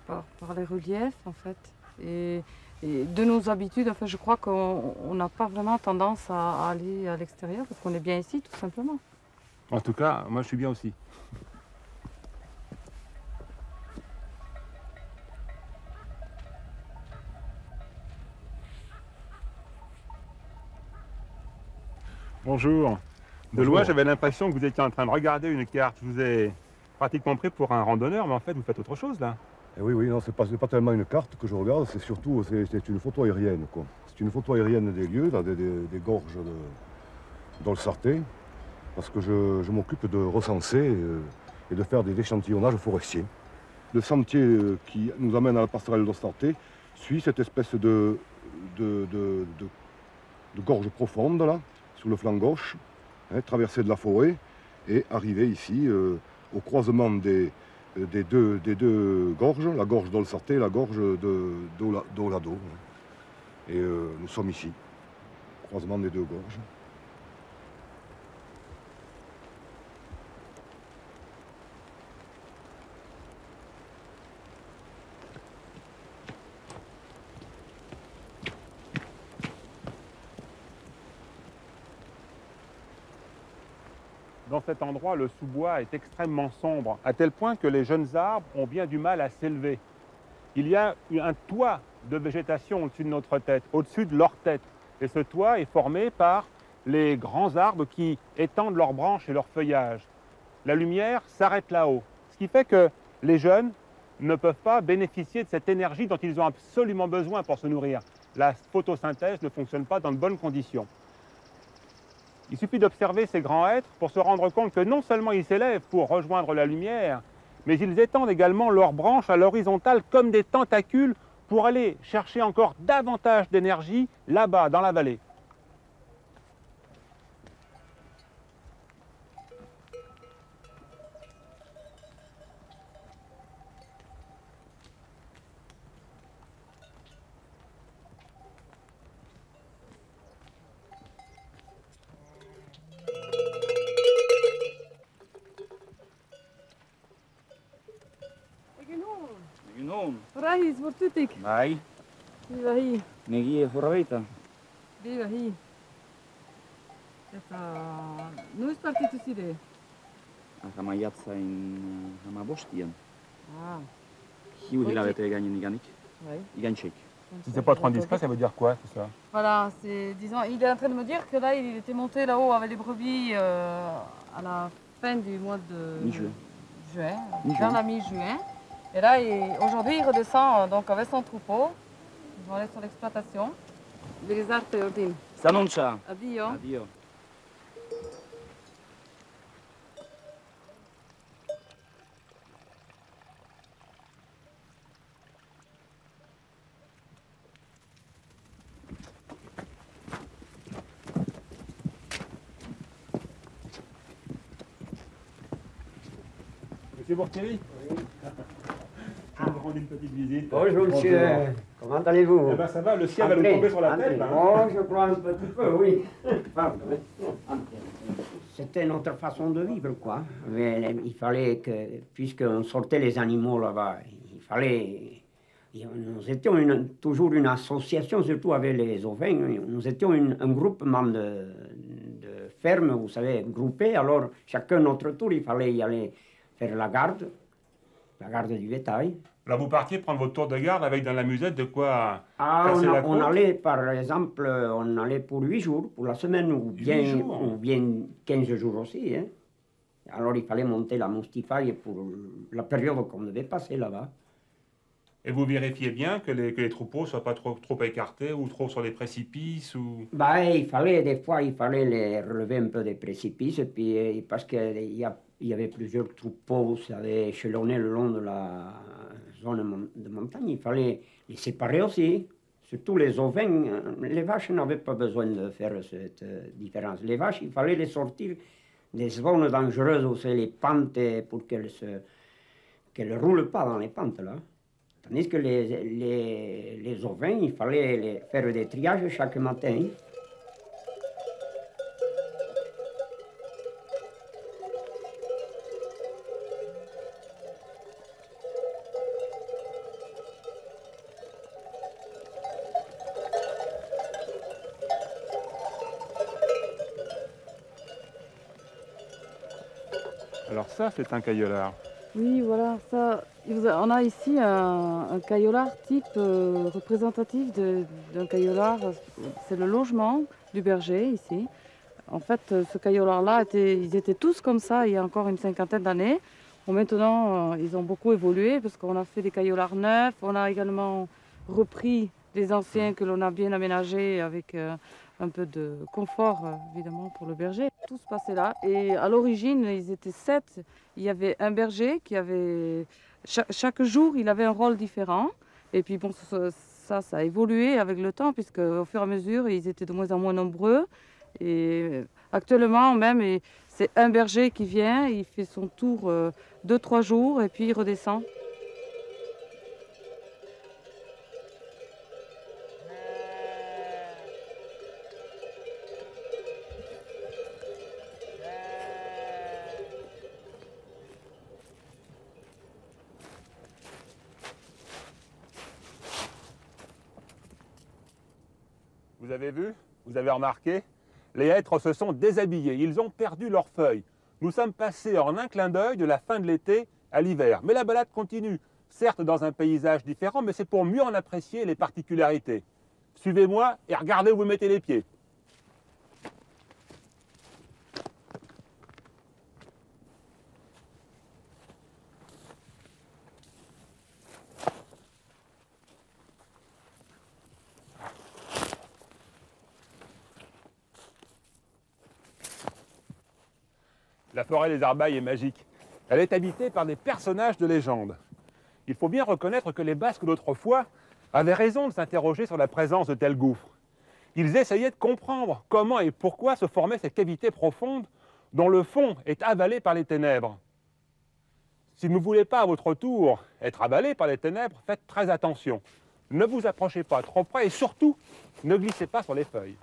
par les reliefs, en fait. Et de nos habitudes, en fait, je crois qu'on n'a pas vraiment tendance à aller à l'extérieur parce qu'on est bien ici, tout simplement. En tout cas, moi je suis bien aussi. Bonjour. De Bonjour. loin, j'avais l'impression que vous étiez en train de regarder une carte. Je vous ai pratiquement pris pour un randonneur, mais en fait, vous faites autre chose là. Eh oui, non, c'est pas tellement une carte que je regarde, c'est surtout c'est une photo aérienne, quoi. C'est une photo aérienne des lieux, des gorges dans le Sarthe, parce que je m'occupe de recenser et de faire des échantillonnages forestiers. Le sentier qui nous amène à la passerelle d'Ostarte suit cette espèce de gorge profonde, là, sur le flanc gauche, hein, traverser de la forêt et arriver ici au croisement des deux gorges, la gorge d'Olsarte et la gorge d'Olado. Et nous sommes ici, croisement des deux gorges. Dans cet endroit, le sous-bois est extrêmement sombre, à tel point que les jeunes arbres ont bien du mal à s'élever. Il y a un toit de végétation au-dessus de notre tête, au-dessus de leur tête. Et ce toit est formé par les grands arbres qui étendent leurs branches et leurs feuillages. La lumière s'arrête là-haut, ce qui fait que les jeunes ne peuvent pas bénéficier de cette énergie dont ils ont absolument besoin pour se nourrir. La photosynthèse ne fonctionne pas dans de bonnes conditions. Il suffit d'observer ces grands êtres pour se rendre compte que non seulement ils s'élèvent pour rejoindre la lumière, mais ils étendent également leurs branches à l'horizontale comme des tentacules pour aller chercher encore davantage d'énergie là-bas, dans la vallée. Egunon, Rahis, vortutik. bai, Biba hi, negie jorrabeita. biba hi. Eta, noiz partitu zire? Hama jatzain hama bostian. Ah, Hiu Ok. hilabete gainen iganik, ouais. igantxek. Si c'est pas trop indiscret, ça veut dire quoi tout ça? Voilà, disons, il est en train de me dire que là, il était monté là-haut avec les brebis à la fin du mois de Mi-juin. juin, Mi-juin. vers la mi-juin. Et là, aujourd'hui, il redescend donc avec son troupeau. Ils vont aller sur l'exploitation. Belizarte Odin. Zanontxa! Adio. Adio. Monsieur Bourtieri. Oui. Je vais vous rendre une petite visite. Bonjour monsieur, comment allez-vous? Eh ben ça va, le ciel va nous tomber sur la tête. Hein. Oh, je crois un petit peu, oui. C'était notre façon de vivre, quoi. Mais il fallait que, puisqu'on sortait les animaux là-bas, il fallait... Nous étions toujours une association, surtout avec les ovins. Nous étions un groupement de fermes, vous savez, groupés. Alors, chacun notre tour, il fallait y aller faire la garde du bétail. Alors vous partiez prendre votre tour de garde avec dans la musette de quoi casser la côte. On allait, par exemple, on allait pour 8 jours, pour la semaine, ou bien 15 jours aussi. Hein. Alors il fallait monter la moustifaille pour la période qu'on devait passer là-bas. Et vous vérifiez bien que les troupeaux ne soient pas trop écartés ou trop sur les précipices ou... Bah, des fois, il fallait les relever un peu des précipices, et puis, parce qu'il y avait plusieurs troupeaux, vous savez, échelonnés le long de la zone de montagne, il fallait les séparer aussi. Surtout les ovins, les vaches n'avaient pas besoin de faire cette différence. Les vaches, il fallait les sortir des zones dangereuses, où c'est les pentes, pour qu'elles ne roulent pas dans les pentes, là. Tandis que les ovins, il fallait faire des triages chaque matin. Alors ça, c'est un caillolard. Oui, voilà, ça. On a ici un caillolard type représentatif d'un caillolard. C'est le logement du berger ici. En fait, ce caillolard-là, ils étaient tous comme ça il y a encore une cinquantaine d'années. Bon, maintenant, ils ont beaucoup évolué parce qu'on a fait des caillolards neufs. On a également repris des anciens que l'on a bien aménagés avec un peu de confort, évidemment, pour le berger. Tout se passait là. Et à l'origine, ils étaient 7. Il y avait un berger qui avait... Chaque jour, il avait un rôle différent. Et puis, bon, ça a évolué avec le temps, puisque au fur et à mesure, ils étaient de moins en moins nombreux. Et actuellement, même, c'est un berger qui vient, il fait son tour 2-3 jours, et puis il redescend. Vous avez vu? Vous avez remarqué? Les hêtres se sont déshabillés, ils ont perdu leurs feuilles. Nous sommes passés en un clin d'œil de la fin de l'été à l'hiver. Mais la balade continue, certes dans un paysage différent, mais c'est pour mieux en apprécier les particularités. Suivez-moi et regardez où vous mettez les pieds. La forêt des Arbailles est magique. Elle est habitée par des personnages de légende. Il faut bien reconnaître que les Basques d'autrefois avaient raison de s'interroger sur la présence de tels gouffres. Ils essayaient de comprendre comment et pourquoi se formait cette cavité profonde dont le fond est avalé par les ténèbres. Si vous ne voulez pas à votre tour être avalé par les ténèbres, faites très attention. Ne vous approchez pas trop près et surtout, ne glissez pas sur les feuilles.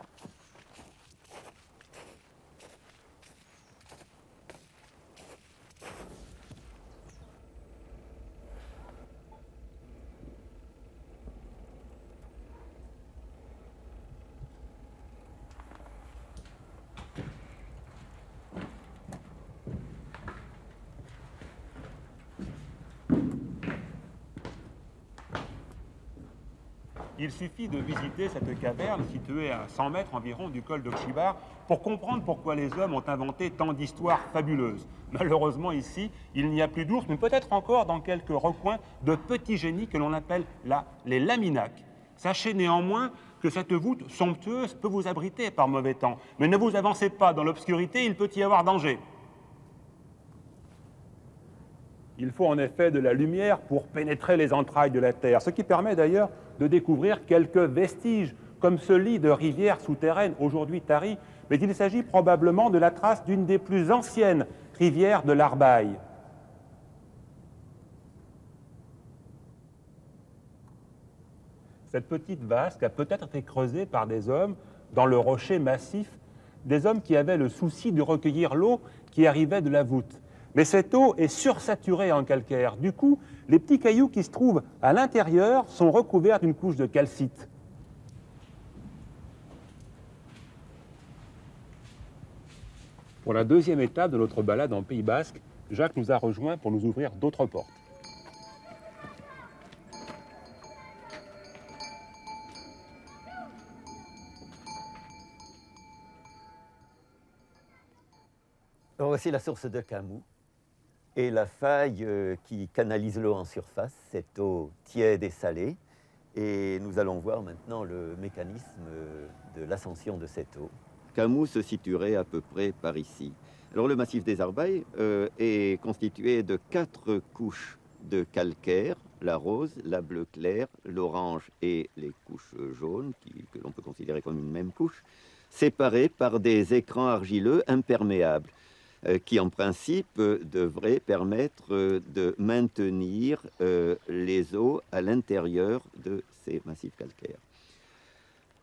Il suffit de visiter cette caverne située à 100 mètres environ du col de Xibar pour comprendre pourquoi les hommes ont inventé tant d'histoires fabuleuses. Malheureusement ici, il n'y a plus d'ours, mais peut-être encore dans quelques recoins de petits génies que l'on appelle les laminacs. Sachez néanmoins que cette voûte somptueuse peut vous abriter par mauvais temps, mais ne vous avancez pas dans l'obscurité, il peut y avoir danger. Il faut en effet de la lumière pour pénétrer les entrailles de la terre, ce qui permet d'ailleurs de découvrir quelques vestiges, comme ce lit de rivière souterraine aujourd'hui tarie, mais il s'agit probablement de la trace d'une des plus anciennes rivières de l'Arbaille. cette petite vasque a peut-être été creusée par des hommes dans le rocher massif, des hommes qui avaient le souci de recueillir l'eau qui arrivait de la voûte. Mais cette eau est sursaturée en calcaire. Du coup, les petits cailloux qui se trouvent à l'intérieur sont recouverts d'une couche de calcite. Pour la deuxième étape de notre balade en Pays Basque, Jacques nous a rejoints pour nous ouvrir d'autres portes. Alors voici la source de Camou et la faille qui canalise l'eau en surface, cette eau tiède et salée. Et nous allons voir maintenant le mécanisme de l'ascension de cette eau. Camou se situerait à peu près par ici. Alors le massif des Arbailles est constitué de 4 couches de calcaire, la rose, la bleue claire, l'orange et les couches jaunes, que l'on peut considérer comme une même couche, séparées par des écrans argileux imperméables, qui en principe devraient permettre de maintenir les eaux à l'intérieur de ces massifs calcaires.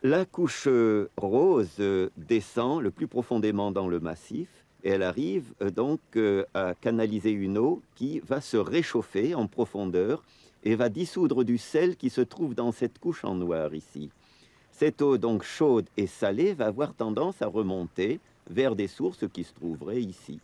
La couche rose descend le plus profondément dans le massif et elle arrive donc à canaliser une eau qui va se réchauffer en profondeur et va dissoudre du sel qui se trouve dans cette couche en noir ici. Cette eau donc chaude et salée va avoir tendance à remonter vers des sources qui se trouveraient ici.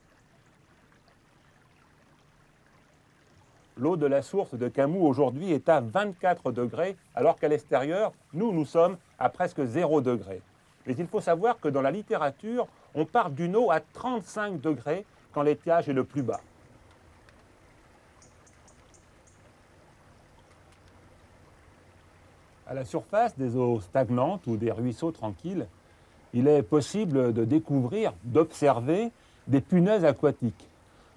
L'eau de la source de Camou aujourd'hui est à 24 degrés, alors qu'à l'extérieur, nous sommes à presque 0 degré. Mais il faut savoir que dans la littérature, on parle d'une eau à 35 degrés quand l'étiage est le plus bas. À la surface des eaux stagnantes ou des ruisseaux tranquilles, il est possible de découvrir, d'observer des punaises aquatiques.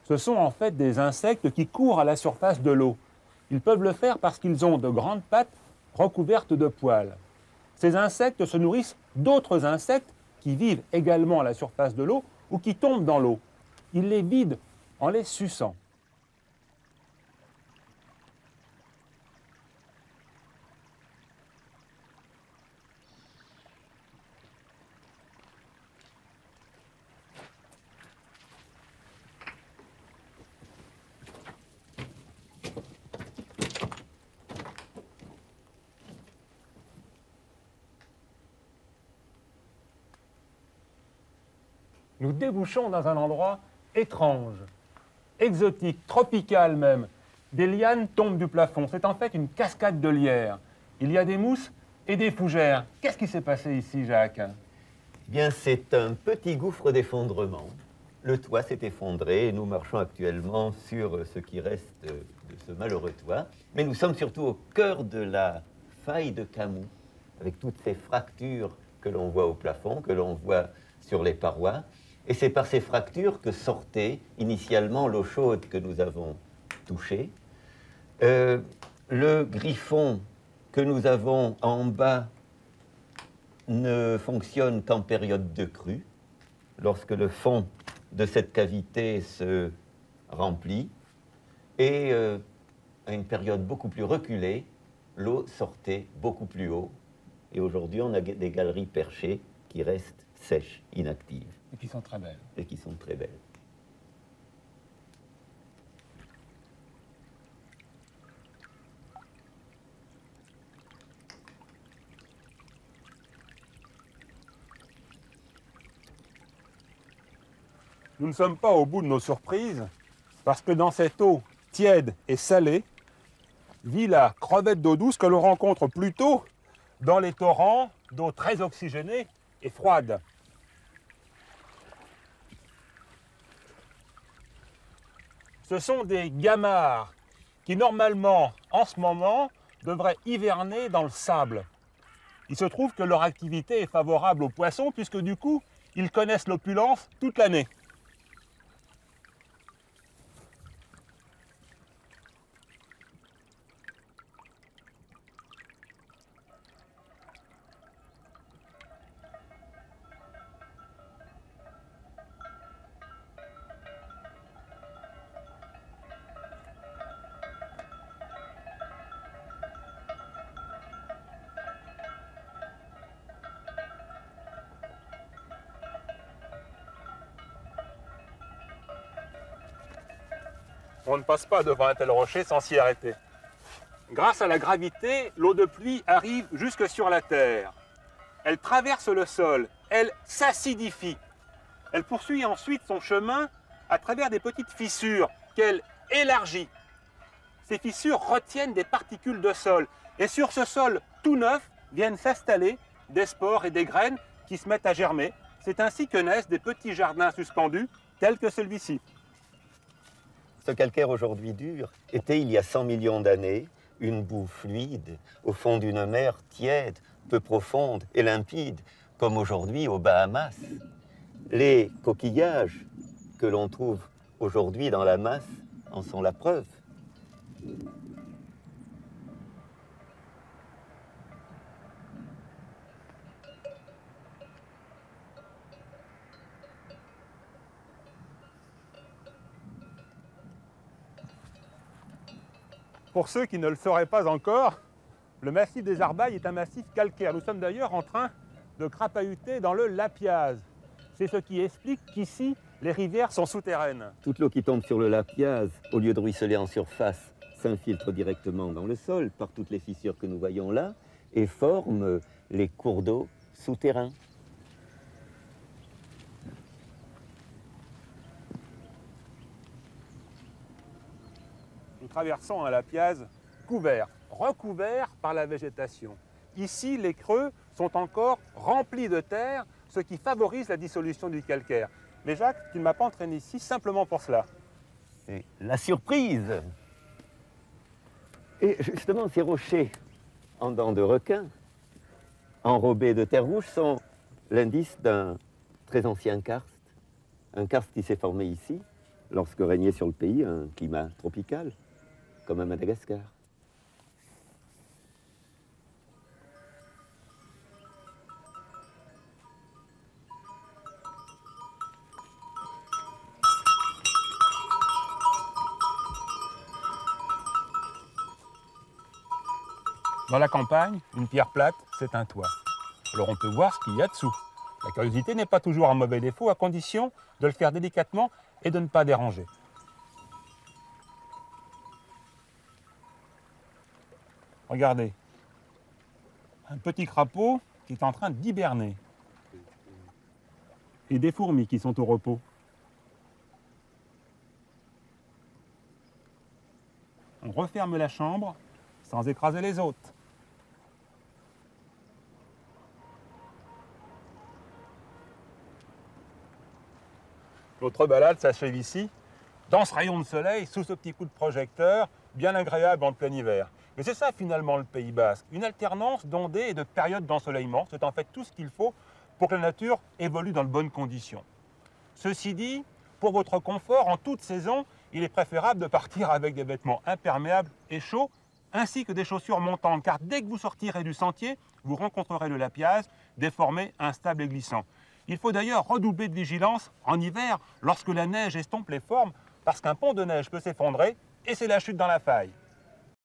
Ce sont en fait des insectes qui courent à la surface de l'eau. Ils peuvent le faire parce qu'ils ont de grandes pattes recouvertes de poils. Ces insectes se nourrissent d'autres insectes qui vivent également à la surface de l'eau ou qui tombent dans l'eau. Ils les vident en les suçant. Nous débouchons dans un endroit étrange, exotique, tropical même. Des lianes tombent du plafond. C'est en fait une cascade de lierre. Il y a des mousses et des fougères. Qu'est-ce qui s'est passé ici, Jacques? Eh bien, c'est un petit gouffre d'effondrement. Le toit s'est effondré et nous marchons actuellement sur ce qui reste de ce malheureux toit. Mais nous sommes surtout au cœur de la faille de Camou, avec toutes ces fractures que l'on voit au plafond, que l'on voit sur les parois. Et c'est par ces fractures que sortait initialement l'eau chaude que nous avons touchée. Le griffon que nous avons en bas ne fonctionne qu'en période de crue, lorsque le fond de cette cavité se remplit. Et à une période beaucoup plus reculée, l'eau sortait beaucoup plus haut. Et aujourd'hui, on a des galeries perchées qui restent sèches, inactives. Et qui sont très belles. Et qui sont très belles. Nous ne sommes pas au bout de nos surprises, parce que dans cette eau tiède et salée, vit la crevette d'eau douce que l'on rencontre plutôt dans les torrents d'eau très oxygénée et froide. Ce sont des gamards qui, normalement, en ce moment, devraient hiverner dans le sable. Il se trouve que leur activité est favorable aux poissons, puisque du coup, ils connaissent l'opulence toute l'année. On ne passe pas devant un tel rocher sans s'y arrêter. Grâce à la gravité, l'eau de pluie arrive jusque sur la terre. Elle traverse le sol, elle s'acidifie. Elle poursuit ensuite son chemin à travers des petites fissures qu'elle élargit. Ces fissures retiennent des particules de sol. Et sur ce sol tout neuf viennent s'installer des spores et des graines qui se mettent à germer. C'est ainsi que naissent des petits jardins suspendus tels que celui-ci. Ce calcaire aujourd'hui dur était, il y a 100 millions d'années, une boue fluide au fond d'une mer tiède, peu profonde et limpide, comme aujourd'hui aux Bahamas. Les coquillages que l'on trouve aujourd'hui dans la masse en sont la preuve. Pour ceux qui ne le sauraient pas encore, le massif des Arbailles est un massif calcaire. Nous sommes d'ailleurs en train de crapahuter dans le Lapiaz. C'est ce qui explique qu'ici, les rivières sont souterraines. Toute l'eau qui tombe sur le Lapiaz, au lieu de ruisseler en surface, s'infiltre directement dans le sol par toutes les fissures que nous voyons là et forme les cours d'eau souterrains. Nous traversons un Lapiaz couvert, recouvert par la végétation. Ici, les creux sont encore remplis de terre, ce qui favorise la dissolution du calcaire. Mais Jacques, tu ne m'as pas entraîné ici simplement pour cela. C'est la surprise. Et justement, ces rochers en dents de requin, enrobés de terre rouge, sont l'indice d'un très ancien karst. Un karst qui s'est formé ici, lorsque régnait sur le pays un climat tropical, comme à Madagascar. Dans la campagne, une pierre plate, c'est un toit. Alors on peut voir ce qu'il y a dessous. La curiosité n'est pas toujours un mauvais défaut, à condition de le faire délicatement et de ne pas déranger. Regardez, un petit crapaud qui est en train d'hiberner. Et des fourmis qui sont au repos. On referme la chambre sans écraser les hôtes. Notre balade s'achève ici, dans ce rayon de soleil, sous ce petit coup de projecteur, bien agréable en plein hiver. Mais c'est ça finalement le Pays Basque, une alternance d'ondées et de périodes d'ensoleillement. C'est en fait tout ce qu'il faut pour que la nature évolue dans de bonnes conditions. Ceci dit, pour votre confort, en toute saison, il est préférable de partir avec des vêtements imperméables et chauds, ainsi que des chaussures montantes, car dès que vous sortirez du sentier, vous rencontrerez le Lapiaz, déformé, instable et glissant. Il faut d'ailleurs redoubler de vigilance en hiver, lorsque la neige estompe les formes, parce qu'un pont de neige peut s'effondrer et c'est la chute dans la faille.